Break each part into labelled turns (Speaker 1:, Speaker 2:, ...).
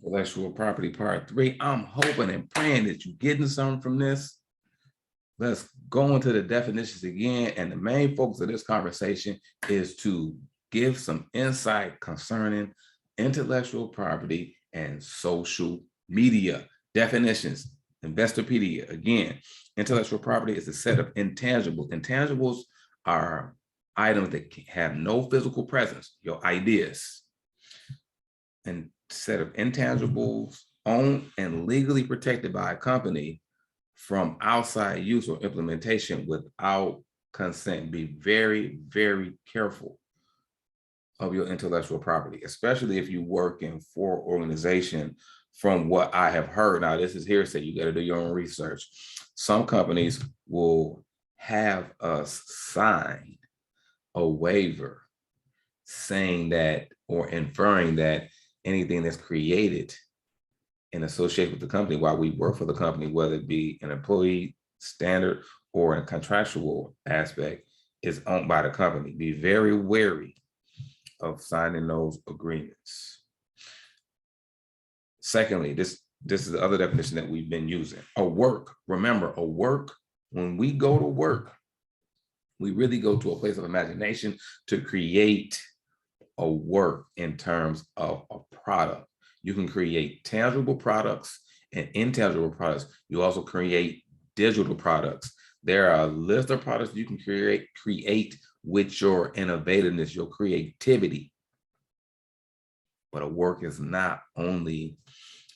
Speaker 1: Intellectual property part 3. I'm hoping and praying that you're getting something from this. Let's go into the definitions again. And the main focus of this conversation is to give some insight concerning intellectual property and social media. Definitions, Investopedia. Again, intellectual property is a set of intangibles. Intangibles are items that have no physical presence, your ideas. And set of intangibles owned and legally protected by a company from outside use or implementation without consent. Be very, very careful of your intellectual property, especially if you work in for organization. From what I have heard, now this is hearsay, you got to do your own research. Some companies will have us sign a waiver saying that or inferring that anything that's created in association with the company while we work for the company, whether it be an employee standard or a contractual aspect, is owned by the company. Be very wary of signing those agreements. Secondly, this is the other definition that we've been using. A work, remember, a work, when we go to work, we really go to a place of imagination to create a work in terms of a product. You can create tangible products and intangible products. You also create digital products. There are a list of products you can create with your innovativeness, your creativity. But a work is not only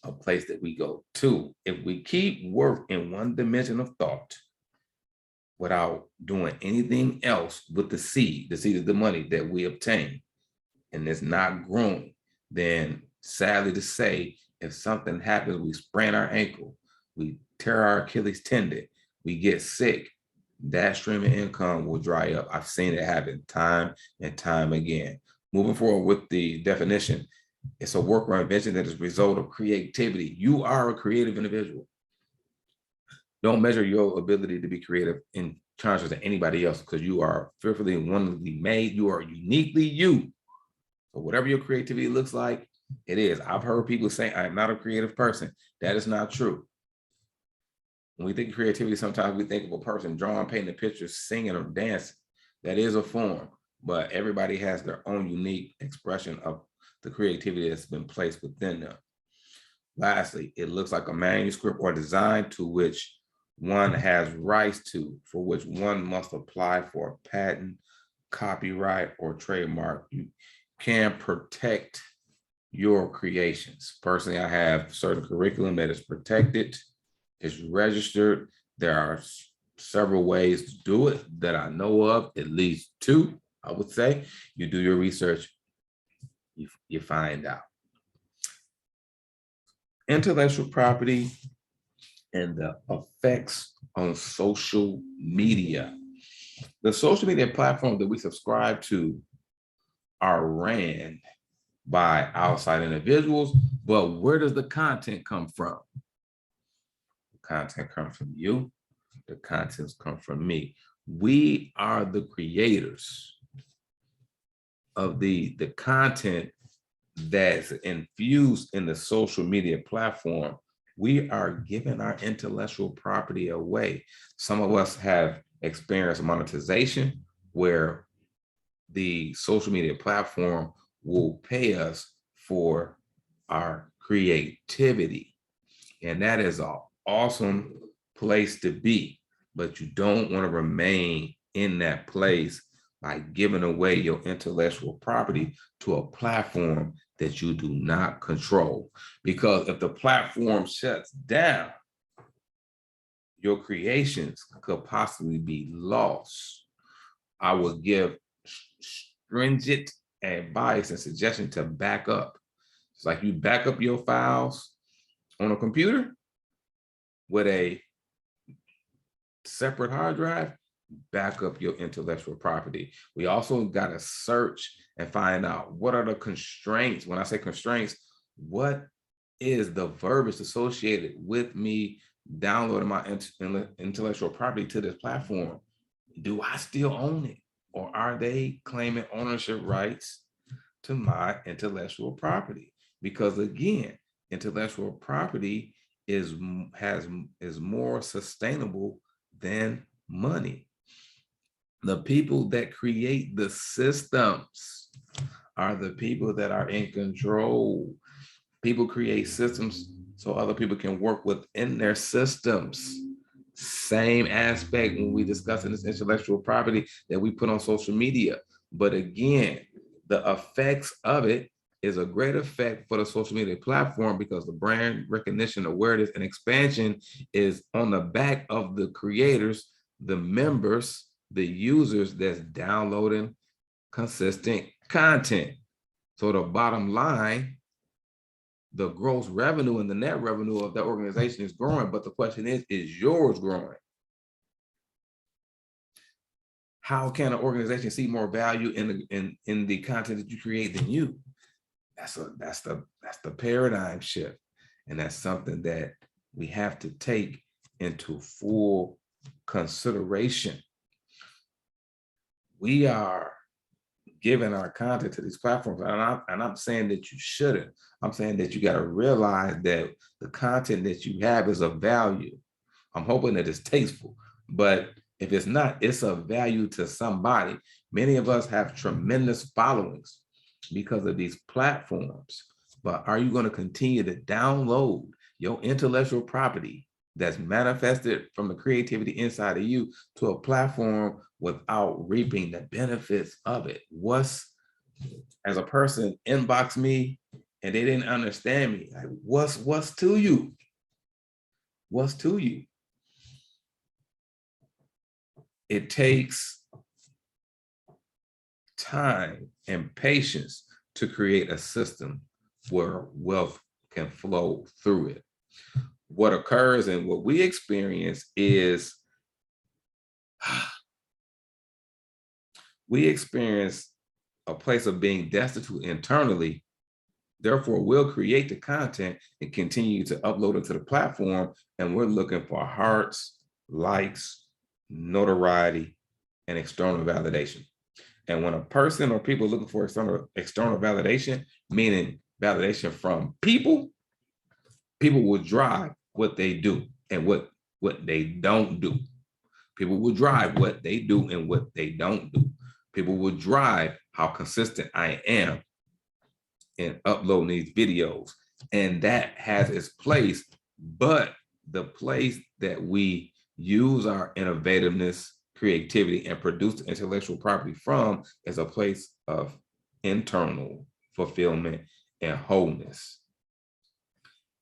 Speaker 1: a place that we go to. If we keep work in one dimension of thought without doing anything else with the seed is the money that we obtain, and it's not growing, then sadly to say, if something happens, we sprain our ankle, we tear our Achilles tendon, we get sick, that stream of income will dry up. I've seen it happen time and time again. Moving forward with the definition, it's a work or invention that is a result of creativity. You are a creative individual. Don't measure your ability to be creative in contrast to anybody else, because you are fearfully and wonderfully made. You are uniquely you. So whatever your creativity looks like, it is. I've heard people say, I am not a creative person. That is not true. When we think of creativity, sometimes we think of a person drawing, painting pictures, singing, or dancing. That is a form, but everybody has their own unique expression of the creativity that's been placed within them. Lastly, it looks like a manuscript or design to which one has rights to, for which one must apply for a patent, copyright, or trademark. You can protect your creations. Personally, I have certain curriculum that is protected, is registered. There are several ways to do it that I know of, at least 2, I would say. You do your research, you find out. Intellectual property and the effects on social media. The social media platforms that we subscribe to are ran by outside individuals, but where does the content come from? The content comes from you. The contents come from me. We are the creators of the content that's infused in the social media platform. We are giving our intellectual property away. Some of us have experienced monetization where the social media platform will pay us for our creativity. And that is an awesome place to be, but you don't want to remain in that place by giving away your intellectual property to a platform that you do not control. Because if the platform shuts down, your creations could possibly be lost. I would give stringent advice and suggestion to back up. It's like you back up your files on a computer with a separate hard drive, back up your intellectual property. We also got to search and find out what are the constraints. When I say constraints, what is the verbiage associated with me downloading my intellectual property to this platform? Do I still own it? Or are they claiming ownership rights to my intellectual property? Because again, intellectual property is more sustainable than money. The people that create the systems are the people that are in control. People create systems so other people can work within their systems. Same aspect when we discuss in this intellectual property that we put on social media. But again, the effects of it is a great effect for the social media platform because the brand recognition, awareness, and expansion is on the back of the creators, the members, the users that's downloading consistent content. So the bottom line, the gross revenue and the net revenue of that organization is growing, but the question is yours growing? How can an organization see more value in the content that you create than you? That's the paradigm shift, and that's something that we have to take into full consideration. We are giving our content to these platforms, and I'm saying that you shouldn't. I'm saying that you got to realize that the content that you have is of value. I'm hoping that it's tasteful, but if it's not, it's of value to somebody. Many of us have tremendous followings because of these platforms, but are you going to continue to download your intellectual property that's manifested from the creativity inside of you to a platform without reaping the benefits of it? As a person inbox me and they didn't understand me, like, what's to you? What's to you? It takes time and patience to create a system where wealth can flow through it. What occurs and what we experience is we experience a place of being destitute internally. Therefore, we'll create the content and continue to upload it to the platform. And we're looking for hearts, likes, notoriety, and external validation. And when a person or people are looking for external validation, meaning validation from people will drive what they do and what they don't do. People will drive what they do and what they don't do. People will drive how consistent I am in uploading these videos. And that has its place, but the place that we use our innovativeness, creativity, and produce intellectual property from is a place of internal fulfillment and wholeness.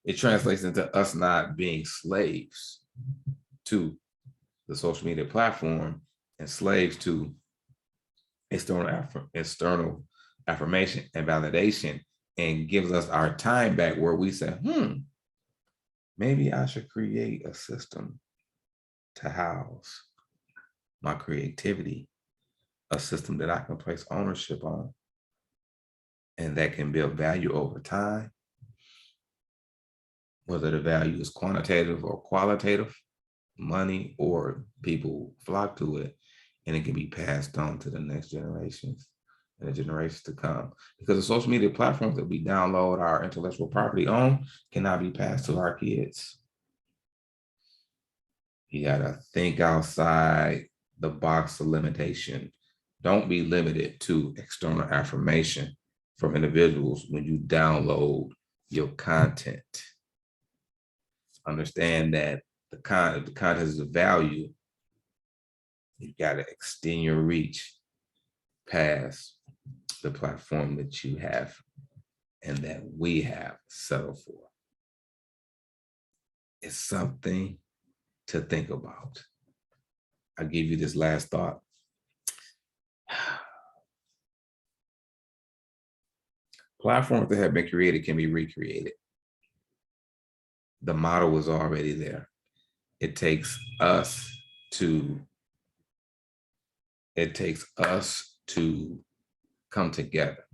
Speaker 1: It translates into us not being slaves to the social media platform and slaves to external affirmation and validation, and gives us our time back where we say, maybe I should create a system to house my creativity, a system that I can place ownership on and that can build value over time, whether the value is quantitative or qualitative, money or people flock to it, and it can be passed on to the next generations and the generations to come. Because the social media platforms that we download our intellectual property on cannot be passed to our kids. You gotta think outside the box of limitation. Don't be limited to external affirmation from individuals when you download your content. Understand that the content is of value. You gotta extend your reach past the platform that you have and that we have settled for. It's something to think about. I'll give you this last thought. Platforms that have been created can be recreated. The model is already there. It takes us to come together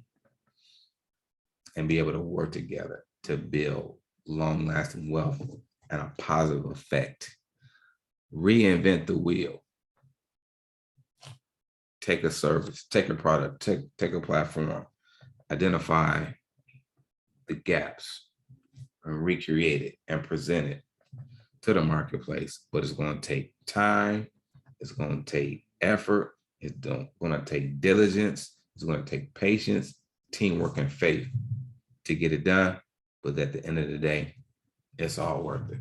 Speaker 1: and be able to work together to build long-lasting wealth and a positive effect. Reinvent the wheel. Take a service, take a product, take a platform, identify the gaps, and recreate it and present it to the marketplace. But it's going to take time. It's going to take effort. It's going to take diligence. It's going to take patience, teamwork, and faith to get it done. But at the end of the day, it's all worth it.